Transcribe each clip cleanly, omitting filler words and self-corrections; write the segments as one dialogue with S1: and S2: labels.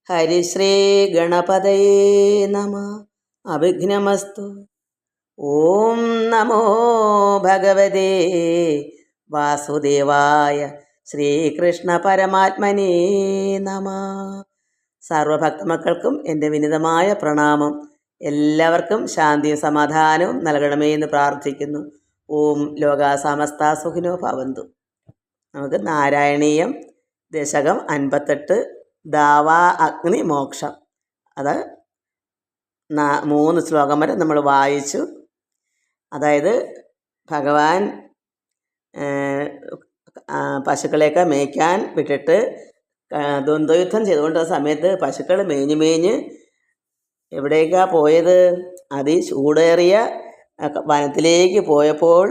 S1: ഹരിശ്രീ ഗണപതയേ നമ. അവിഘ്നമസ്തു. ഓം നമോ ഭഗവതേ വാസുദേവായ ശ്രീകൃഷ്ണ പരമാത്മനേ നമ. സർവഭക്തമക്കൾക്കും എൻ്റെ വിനിതമായ പ്രണാമം. എല്ലാവർക്കും ശാന്തിയും സമാധാനവും നൽകണമേ എന്ന് പ്രാർത്ഥിക്കുന്നു. ഓം ലോകാ സമസ്ത സുഖിനോ ഭവന്തു. നമുക്ക് നാരായണീയം ദശകം 58 ദാവാ അഗ്നി മോക്ഷം, അത് 3 ശ്ലോകം വരെ നമ്മൾ വായിച്ചു. അതായത് ഭഗവാൻ പശുക്കളെയൊക്കെ മേയ്ക്കാൻ വിട്ടിട്ട് ദ്വന്ദ്വയുദ്ധം ചെയ്തുകൊണ്ടിരുന്ന സമയത്ത് പശുക്കൾ മേഞ്ഞ് എവിടേക്കാണ് പോയത്? ചൂടേറിയ വനത്തിലേക്ക് പോയപ്പോൾ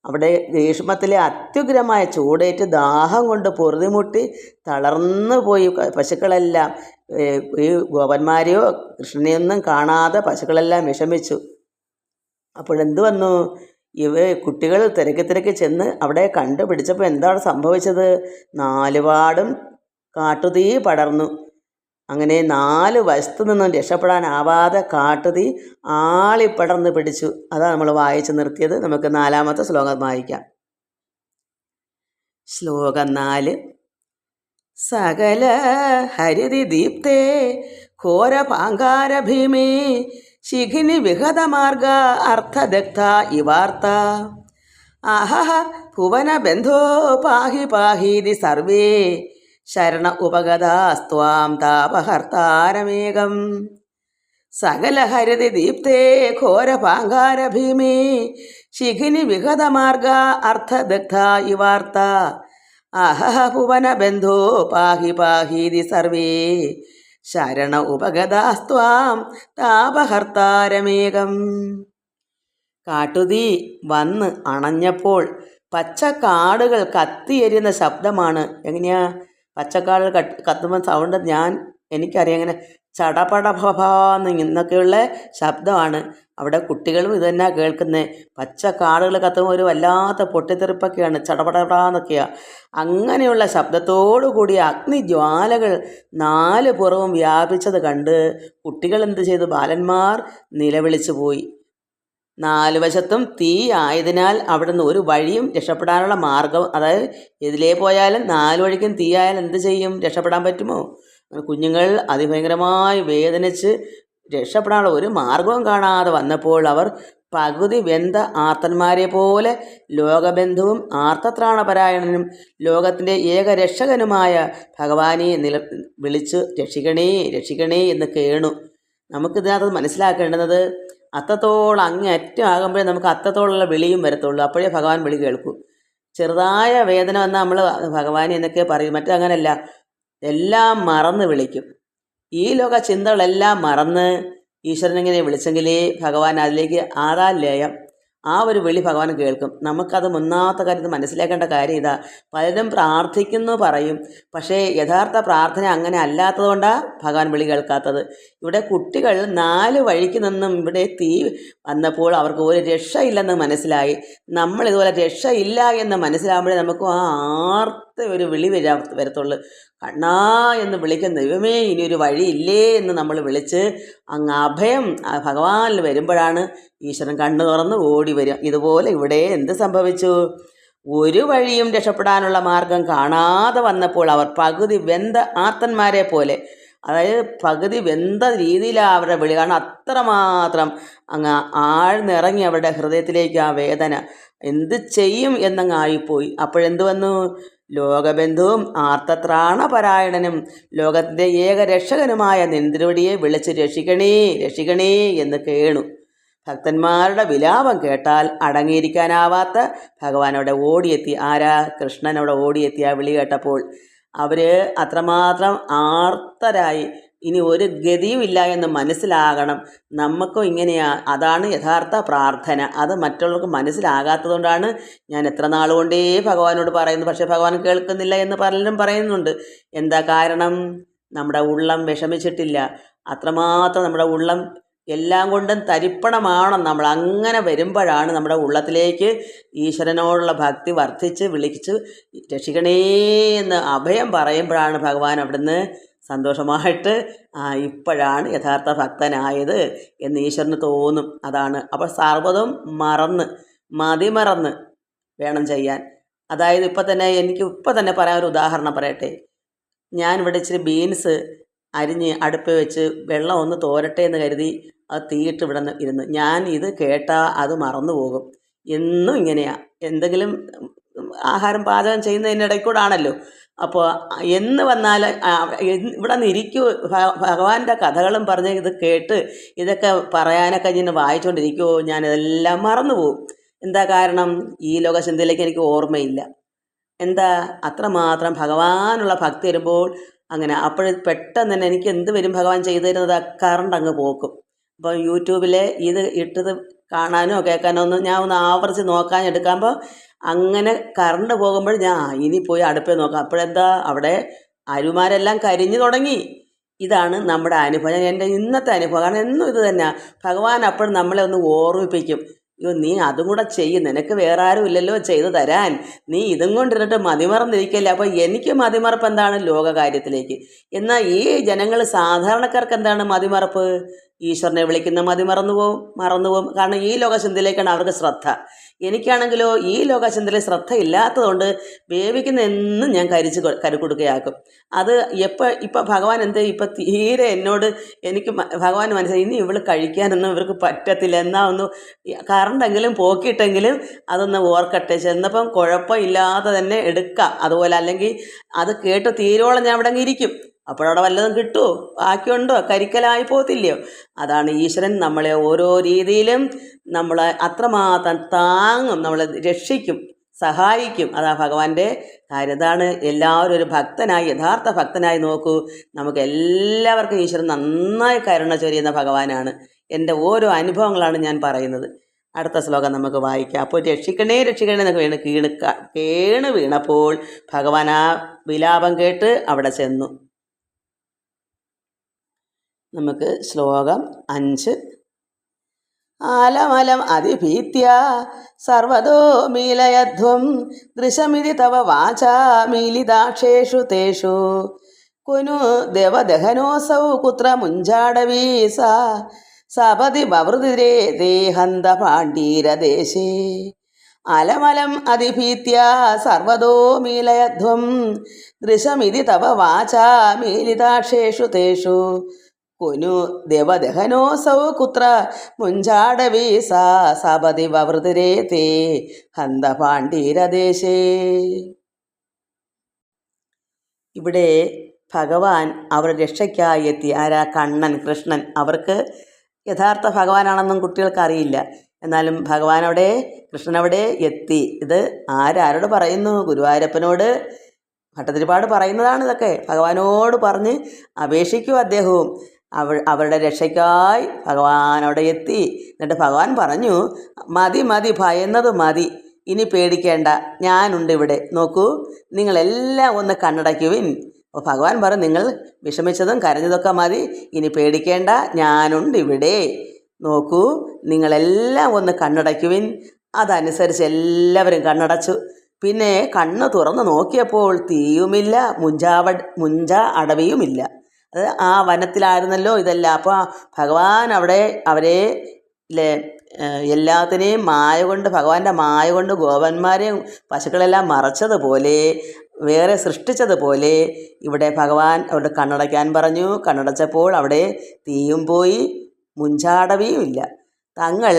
S1: അവിടെ ഗ്രീഷ്മത്തിലെ അത്യുഗ്രമായ ചൂടേറ്റ് ദാഹം കൊണ്ട് പൊറുതിമുട്ടി തളർന്നു പോയി പശുക്കളെല്ലാം. ഈ ഗോപന്മാരെയോ കൃഷ്ണനെയൊന്നും കാണാതെ പശുക്കളെല്ലാം വിഷമിച്ചു. അപ്പോഴെന്ത് വന്നു? കുട്ടികൾ തിരക്കി ചെന്ന് അവിടെ കണ്ടുപിടിച്ചപ്പോൾ എന്താണ് സംഭവിച്ചത്? 4 പാടും കാട്ടുതീ പടർന്നു. അങ്ങനെ 4 വശത്തു നിന്നും രക്ഷപ്പെടാനാവാതെ കാട്ടുതീ ആളിപ്പടർന്ന് പിടിച്ചു. അതാണ് നമ്മൾ വായിച്ച് നിർത്തിയത്. നമുക്ക് 4-ാമത്തെ ശ്ലോകം വായിക്കാം. ശ്ലോകം 4. സകല ഹരിതി ദീപ്തേ ഘോര പാങ്കാര ഭീമേ ശിഖിനി വിഹതമാർഗ അർത്ഥദഗ്ധ ഇവാർത്ത അഹഹ ഭുവന ബന്ധോ പാഹി പാഹീതി സർവേ ശരണ ഉപഗതാസ്ത്വാം താപഹർത്താരമേകം. സകല ഹരിതി ദീപ്തേ ഘോര പാങ്കാര ഭീമേ ശിഖിനി വിഹതമാർഗ അർത്ഥദഗ്ധ ഇവാർത്ത അഹഹ ഭുവന ബന്ധോ പാഹി പാഹീതി സർവേ ശരണ ഉപഗതാസ്ത്വാം താപഹർത്താരമേകം. കാട്ടുതീ വന്ന് അണഞ്ഞപ്പോൾ പച്ചക്കാടുകൾ കത്തിയെരിയുന്ന ശബ്ദമാണ്. എങ്ങനെയാ പച്ചക്കാടുകൾ കത്തുമ്പോൾ സൗണ്ട്? എനിക്കറിയാം, ഇങ്ങനെ ചടപടഭഭാന്ന് എന്നൊക്കെയുള്ള ശബ്ദമാണ്. അവിടെ കുട്ടികളും ഇത് തന്നെ കേൾക്കുന്നത്. പച്ചക്കാടുകൾ കത്തുമ്പോൾ ഒരു വല്ലാത്ത പൊട്ടിത്തെറിപ്പൊക്കെയാണ്, ചടപടപടാന്നൊക്കെയാണ്. അങ്ങനെയുള്ള ശബ്ദത്തോടു കൂടിയ അഗ്നിജ്വാലകൾ 4 പുറവും വ്യാപിച്ചത് കണ്ട് കുട്ടികൾ എന്ത് ചെയ്തു? ബാലന്മാർ നിലവിളിച്ചു പോയി. 4 വശത്തും തീ ആയതിനാൽ അവിടുന്ന് ഒരു വഴിയും രക്ഷപ്പെടാനുള്ള മാർഗം, അതായത് എതിലേ പോയാലും 4 വഴിക്കും തീ ആയാൽ എന്ത് ചെയ്യും? രക്ഷപ്പെടാൻ പറ്റുമോ? കുഞ്ഞുങ്ങൾ അതിഭയങ്കരമായി വേദനിച്ച് രക്ഷപ്പെടാനുള്ള ഒരു മാർഗവും കാണാതെ വന്നപ്പോൾ അവർ പകുതി വെന്ത ആർത്തന്മാരെ പോലെ ലോകബന്ധുവും ആർത്തത്രാണപരായണനും ലോകത്തിൻ്റെ ഏകരക്ഷകനുമായ ഭഗവാനെ വിളിച്ച് രക്ഷിക്കണേ രക്ഷിക്കണേ എന്ന് കേണു. നമുക്കിതിനകത്ത് മനസ്സിലാക്കേണ്ടുന്നത്, അത്രത്തോളം അങ്ങേയറ്റം ആകുമ്പോഴേ നമുക്ക് അത്രത്തോളമുള്ള വിളിയും വരത്തുള്ളൂ. അപ്പോഴേ ഭഗവാൻ വിളി കേൾക്കൂ. ചെറുതായ വേദന വന്നാൽ നമ്മൾ ഭഗവാനെ എന്നൊക്കെ പറയും. മറ്റങ്ങനല്ല, എല്ലാം മറന്ന് വിളിക്കും. ഈ ലോക ചിന്തകളെല്ലാം മറന്ന് ഈശ്വരനെങ്ങനെ വിളിച്ചെങ്കിലേ ഭഗവാൻ അതിലേക്ക് ആദാലയം ആ ഒരു വിളി ഭഗവാൻ കേൾക്കും. നമുക്കത് ഒന്നാമത്തെ കാര്യത്തിൽ മനസ്സിലാക്കേണ്ട കാര്യം ഇതാ. പലരും പ്രാർത്ഥിക്കുന്നു പറയും, പക്ഷേ യഥാർത്ഥ പ്രാർത്ഥന അങ്ങനെ അല്ലാത്തതുകൊണ്ടാണ് ഭഗവാൻ വിളി കേൾക്കാത്തത്. ഇവിടെ കുട്ടികൾ 4 വഴിക്ക് നിന്നും ഇവിടെ തീ വന്നപ്പോൾ അവർക്ക് ഒരു രക്ഷയില്ലെന്ന് മനസ്സിലായി. നമ്മളിതുപോലെ രക്ഷയില്ല എന്ന് മനസ്സിലാകുമ്പോഴേ നമുക്ക് ആ ആർത്ത ഒരു വിളി വരത്തുള്ളൂ. കണ്ണാ എന്ന് വിളിക്കുന്ന ദൈവമേ, ഇനിയൊരു വഴിയില്ലേ എന്ന് നമ്മൾ വിളിച്ച് അങ്ങ് അഭയം ഭഗവാനിൽ വരുമ്പോഴാണ് ഈശ്വരൻ കണ്ണു തുറന്ന് ഓടി വരിക. ഇതുപോലെ ഇവിടെ എന്ത് സംഭവിച്ചു? ഒരു വഴിയും രക്ഷപ്പെടാനുള്ള മാർഗം കാണാതെ വന്നപ്പോൾ അവർ പകുതി വെന്ത ആർത്തന്മാരെ പോലെ, അതായത് പകുതി വെന്ത രീതിയിലാണ് അവരുടെ വിളി. കാരണം അത്രമാത്രം അങ്ങ് ആഴ്ന്നിറങ്ങി അവരുടെ ഹൃദയത്തിലേക്ക് ആ വേദന. എന്ത് ചെയ്യും എന്നങ്ങ് ആയിപ്പോയി. അപ്പോഴെന്ത് വന്നു? ലോകബന്ധുവും ആർത്തത്രാണപരായണനും ലോകത്തിൻ്റെ ഏകരക്ഷകനുമായ നിന്തിരുവടിയെ വിളിച്ച് രക്ഷിക്കണേ രക്ഷിക്കണേ എന്ന് കേണു. ഭക്തന്മാരുടെ വിലാപം കേട്ടാൽ അടങ്ങിയിരിക്കാനാവാത്ത ഭഗവാനോടെ ഓടിയെത്തി. ആരാ? കൃഷ്ണനോടെ ഓടിയെത്തി ആ വിളി കേട്ടപ്പോൾ. അവർ അത്രമാത്രം ആർത്തരായി. ഇനി ഒരു ഗതിയും ഇല്ല എന്ന് മനസ്സിലാകണം. നമുക്കും ഇങ്ങനെയാ. അതാണ് യഥാർത്ഥ പ്രാർത്ഥന. അത് മറ്റുള്ളവർക്ക് മനസ്സിലാകാത്തതുകൊണ്ടാണ് ഞാൻ എത്ര നാളുകൊണ്ടേ ഭഗവാനോട് പറയുന്നു, പക്ഷേ ഭഗവാൻ കേൾക്കുന്നില്ല എന്ന് പലരും പറയുന്നുണ്ട്. എന്താ കാരണം? നമ്മുടെ ഉള്ളം വിഷമിച്ചിട്ടില്ല. അത്രമാത്രം നമ്മുടെ ഉള്ളം എല്ലാം കൊണ്ടും തരിപ്പണമാണ്. നമ്മൾ അങ്ങനെ വരുമ്പോഴാണ് നമ്മുടെ ഉള്ളത്തിലേക്ക് ഈശ്വരനോടുള്ള ഭക്തി വർദ്ധിച്ച് വിളിച്ച് രക്ഷിക്കണേ എന്ന് അഭയം പറയുമ്പോഴാണ് ഭഗവാൻ അവിടുന്ന് സന്തോഷമായിട്ട് ഇപ്പോഴാണ് യഥാർത്ഥ ഭക്തനായത് എന്ന് ഈശ്വരന് തോന്നും. അതാണ്. അപ്പോൾ സർവ്വതും മതിമറന്ന് വേണം ചെയ്യാൻ. അതായത് ഇപ്പം തന്നെ പറയാൻ ഒരു ഉദാഹരണം പറയട്ടെ. ഞാനിവിടെ ഇച്ചിരി ബീൻസ് അരിഞ്ഞ് അടുപ്പിൽ വെച്ച് വെള്ളം ഒന്ന് തോരട്ടെ എന്ന് കരുതി അത് തീയിട്ട് ഇവിടെ ഇരുന്ന് ഞാൻ ഇത് കേട്ടാൽ അത് മറന്നു പോകും. എന്നും ഇങ്ങനെയാണ്. എന്തെങ്കിലും ആഹാരം പാചകം ചെയ്യുന്നതിനിടയ്ക്കൂടാണല്ലോ. അപ്പോൾ എന്ന് വന്നാൽ ഇവിടെ നിന്ന് ഇരിക്കൂ, ഭഗവാന്റെ കഥകളും പറഞ്ഞ് ഇത് കേട്ട് ഇതൊക്കെ പറയാനൊക്കെ ഇങ്ങനെ വായിച്ചുകൊണ്ടിരിക്കുമോ ഞാനിതെല്ലാം മറന്നു പോകും. എന്താ കാരണം? ഈ ലോകചിന്തയിലേക്ക് എനിക്ക് ഓർമ്മയില്ല. എന്താ അത്രമാത്രം ഭഗവാനുള്ള ഭക്തി വരുമ്പോൾ അങ്ങനെ അപ്പോൾ പെട്ടെന്ന് തന്നെ എനിക്ക് എന്ത് വരും ഭഗവാൻ ചെയ്തു തരുന്നത് കറണ്ട് അങ്ങ് പോക്കും. അപ്പോൾ യൂട്യൂബിൽ ഇത് ഇട്ടത് കാണാനോ കേൾക്കാനോ ഒന്നും ഞാൻ ഒന്ന് ആവർത്തിച്ച് നോക്കാൻ എടുക്കുമ്പോൾ അങ്ങനെ കറണ്ട് പോകുമ്പോൾ ഞാൻ ഇനി പോയി അടുപ്പിൽ നോക്കാം. അപ്പോഴെന്താ അവിടെ അരുമാരെല്ലാം കരിഞ്ഞു തുടങ്ങി. ഇതാണ് നമ്മുടെ അനുഭവം, എൻ്റെ ഇന്നത്തെ അനുഭവം. കാരണം എന്നും ഇത് തന്നെയാണ്. ഭഗവാൻ അപ്പോഴും നമ്മളെ ഒന്ന് ഓർമ്മിപ്പിക്കും, അയ്യോ നീ അതും കൂടെ ചെയ്യും, നിനക്ക് വേറെ ആരും ഇല്ലല്ലോ ചെയ്തു തരാൻ, നീ ഇതും കൊണ്ടിരുന്നിട്ട് മതിമറന്നിരിക്കല്ലേ. അപ്പോൾ എനിക്ക് മതിമറപ്പ് എന്താണ്? ലോകകാര്യത്തിലേക്ക്. എന്നാൽ ഈ ജനങ്ങൾ സാധാരണക്കാർക്ക് എന്താണ് മതിമറപ്പ്? ഈശ്വരനെ വിളിക്കുന്ന മറന്നു പോവും. കാരണം ഈ ലോകചിന്തയിലേക്കാണ് അവർക്ക് ശ്രദ്ധ. എനിക്കാണെങ്കിലോ ഈ ലോകചിന്തയിൽ ശ്രദ്ധ ഇല്ലാത്തതുകൊണ്ട് വേവിക്കുന്ന എന്നും ഞാൻ കരുക്കൊടുക്കുകയാക്കും. അത് ഇപ്പം ഭഗവാൻ ഇപ്പം തീരെ എന്നോട് എനിക്ക് ഭഗവാൻ മനസ്സിലായി, ഇനി ഇവൾ കഴിക്കാനൊന്നും ഇവർക്ക് പറ്റത്തില്ല, എന്നാൽ ഒന്ന് കറണ്ടെങ്കിലും പോക്കിയിട്ടെങ്കിലും അതൊന്ന് ഓർക്കട്ടെ. ചെന്നപ്പം കുഴപ്പമില്ലാതെ തന്നെ എടുക്കാം അതുപോലെ. അല്ലെങ്കിൽ അത് കേട്ട് തീരോളം ഞാൻ അവിടെ അങ്ങ് ഇരിക്കും. അപ്പോഴവിടെ വല്ലതും കിട്ടുമോ? ബാക്കിയുണ്ടോ? കരിക്കലായി പോകത്തില്ലയോ? അതാണ് ഈശ്വരൻ നമ്മളെ ഓരോ രീതിയിലും നമ്മളെ അത്രമാത്രം താങ്ങും, നമ്മളെ രക്ഷിക്കും, സഹായിക്കും. അതാ ഭഗവാന്റെ കാര്യം. അതാണ് എല്ലാവരും ഒരു ഭക്തനായി, യഥാർത്ഥ ഭക്തനായി നോക്കൂ. നമുക്ക് എല്ലാവർക്കും ഈശ്വരൻ നന്നായി കരുണ ചൊരിയുന്ന ഭഗവാനാണ്. എൻ്റെ ഓരോ അനുഭവങ്ങളാണ് ഞാൻ പറയുന്നത്. അടുത്ത ശ്ലോകം നമുക്ക് വായിക്കാം. അപ്പോൾ രക്ഷിക്കണേ എന്നൊക്കെ കേണ് വീണപ്പോൾ ഭഗവാൻ ആ വിലാപം കേട്ട് അവിടെ ചെന്നു. നമുക്ക് ശ്ലോകം 5. ആലമലം അതിഭീത്യ സർവതോ മീലയധ്വം ദൃശമിതി തവ വാചാ മീലിതാക്ഷേഷു തേഷു കുനു ദേവദഹനോസൗ കുത്ര മുഞ്ചാടവീസ സപതി വവൃതിരേ ദേഹന്ത പാണ്ഡീരദേശേ. അലമലം അതിഭീത്യ സർവതോ മീലയധ്വം ദൃശമിതി തവ വാചാ മീലിതാക്ഷേഷു തേഷു കുനു ദേവദഹനോസൗ കുത്ര മുഞ്ചാടവീസ സപതി വവൃതിരേ തേ ഹന്ത പാണ്ഡീരദേശേ. ഇവിടെ ഭഗവാൻ അവരുടെ രക്ഷയ്ക്കായി എത്തി. ആരാ? കൃഷ്ണൻ. അവർക്ക് യഥാർത്ഥ ഭഗവാനാണെന്നും കുട്ടികൾക്ക് അറിയില്ല. എന്നാലും കൃഷ്ണനവിടെ എത്തി. ഇത് ആരോട് പറയുന്നു? ഗുരുവായൂരപ്പനോട്, ഭട്ടതിരിപ്പാട് പറയുന്നതാണ് ഇതൊക്കെ. ഭഗവാനോട് പറഞ്ഞ് അപേക്ഷിക്കും അദ്ദേഹവും. അവരുടെ രക്ഷയ്ക്കായി ഭഗവാൻ അവിടെ എത്തി. എന്നിട്ട് ഭഗവാൻ പറഞ്ഞു, മതി ഭയന്നത് മതി, ഇനി പേടിക്കേണ്ട, ഞാനുണ്ട് ഇവിടെ. നോക്കൂ, നിങ്ങളെല്ലാം ഒന്ന് കണ്ണടയ്ക്കുവിൻ. അപ്പോൾ ഭഗവാൻ പറഞ്ഞു, നിങ്ങൾ വിഷമിച്ചതും കരഞ്ഞതൊക്കെ മതി, ഇനി പേടിക്കേണ്ട, ഞാനുണ്ട് ഇവിടെ. നോക്കൂ, നിങ്ങളെല്ലാം ഒന്ന് കണ്ണടയ്ക്കുവിൻ. അതനുസരിച്ച് എല്ലാവരും കണ്ണടച്ചു. പിന്നെ കണ്ണ് തുറന്ന് നോക്കിയപ്പോൾ തീയുമില്ല, മുഞ്ച അടവിയുമില്ല. അത് ആ വനത്തിലായിരുന്നല്ലോ ഇതെല്ലാം. അപ്പോൾ ഭഗവാൻ അവിടെ അവരെ എല്ലാത്തിനെയും ഭഗവാന്റെ മായ കൊണ്ട് ഗോപന്മാരെയും പശുക്കളെല്ലാം മറച്ചതുപോലെ, വേറെ സൃഷ്ടിച്ചതുപോലെ ഇവിടെ ഭഗവാൻ അവിടെ കണ്ണടയ്ക്കാൻ പറഞ്ഞു. കണ്ണടച്ചപ്പോൾ അവിടെ തീയും പോയി, മുഞ്ചാടവിയും ഇല്ല. തങ്ങൾ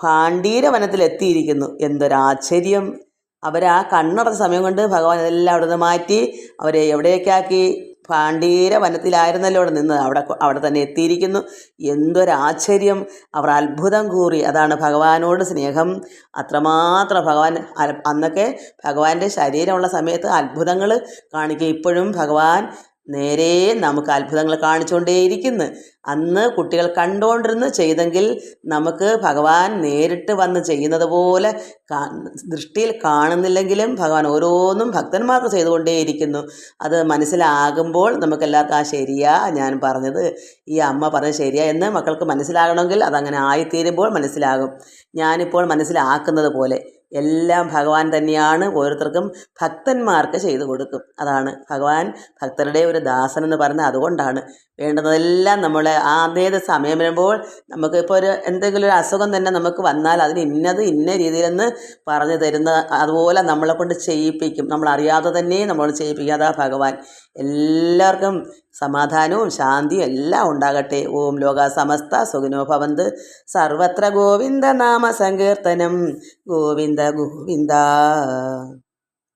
S1: പാണ്ഡീര വനത്തിലെത്തിയിരിക്കുന്നു. എന്തൊരാശ്ചര്യം! അവരാ കണ്ണടച്ച സമയം കൊണ്ട് ഭഗവാൻ ഇതെല്ലാം അവിടെ നിന്ന് മാറ്റി അവരെ എവിടേക്കാക്കി? പാണ്ഡീര വനത്തിലായിരുന്നല്ലോ അവിടെ നിന്നത്, അവിടെ തന്നെ എത്തിയിരിക്കുന്നു. എന്തൊരാശ്ചര്യം! അവർ അത്ഭുതം കൂറി. അതാണ് ഭഗവാനോട് സ്നേഹം. അത്രമാത്രം ഭഗവാൻ അന്നൊക്കെ ഭഗവാന്റെ ശരീരമുള്ള സമയത്ത് അത്ഭുതങ്ങൾ കാണിക്കും. ഇപ്പോഴും ഭഗവാൻ നേരെ നമുക്ക് അത്ഭുതങ്ങൾ കാണിച്ചുകൊണ്ടേയിരിക്കുന്നു. അന്ന് കുട്ടികൾ കണ്ടുകൊണ്ടിരുന്ന് ചെയ്തെങ്കിൽ നമുക്ക് ഭഗവാൻ നേരിട്ട് വന്ന് ചെയ്യുന്നത് പോലെ ദൃഷ്ടിയിൽ കാണുന്നില്ലെങ്കിലും ഭഗവാൻ ഓരോന്നും ഭക്തന്മാർക്ക് ചെയ്തുകൊണ്ടേയിരിക്കുന്നു. അത് മനസ്സിലാകുമ്പോൾ നമുക്കെല്ലാവർക്കും ശരിയാ ഞാൻ പറഞ്ഞത്, ഈ അമ്മ പറഞ്ഞത് ശരിയാ എന്ന് മക്കൾക്ക് മനസ്സിലാകണമെങ്കിൽ അതങ്ങനെ ആയിത്തീരുമ്പോൾ മനസ്സിലാകും. ഞാനിപ്പോൾ മനസ്സിലാക്കുന്നത് പോലെ എല്ലാം ഭഗവാൻ തന്നെയാണ് ഓരോരുത്തർക്കും ഭക്തന്മാർക്ക് ചെയ്തു കൊടുക്കും. അതാണ് ഭഗവാൻ ഭക്തരുടെ ഒരു ദാസൻ എന്ന് പറയുന്നത്. അതുകൊണ്ടാണ് വേണ്ടുന്നതെല്ലാം നമ്മൾ അതേത് സമയം വരുമ്പോൾ നമുക്കിപ്പോൾ എന്തെങ്കിലും ഒരു അസുഖം തന്നെ നമുക്ക് വന്നാൽ അതിന് ഇന്ന രീതിയിലെന്ന് പറഞ്ഞു തരുന്ന അതുപോലെ നമ്മളെ കൊണ്ട് ചെയ്യിപ്പിക്കും. നമ്മളറിയാതെ തന്നെ നമ്മൾ ചെയ്യിപ്പിക്കും. അതാ ഭഗവാൻ. എല്ലാവർക്കും സമാധാനവും ശാന്തിയും എല്ലാം ഉണ്ടാകട്ടെ. ഓം ലോക സമസ്ത സുഖിനോ ഭവന്തു. സർവത്ര ഗോവിന്ദ നാമ സങ്കീർത്തനം. ഗോവിന്ദ ഗോവിന്ദ.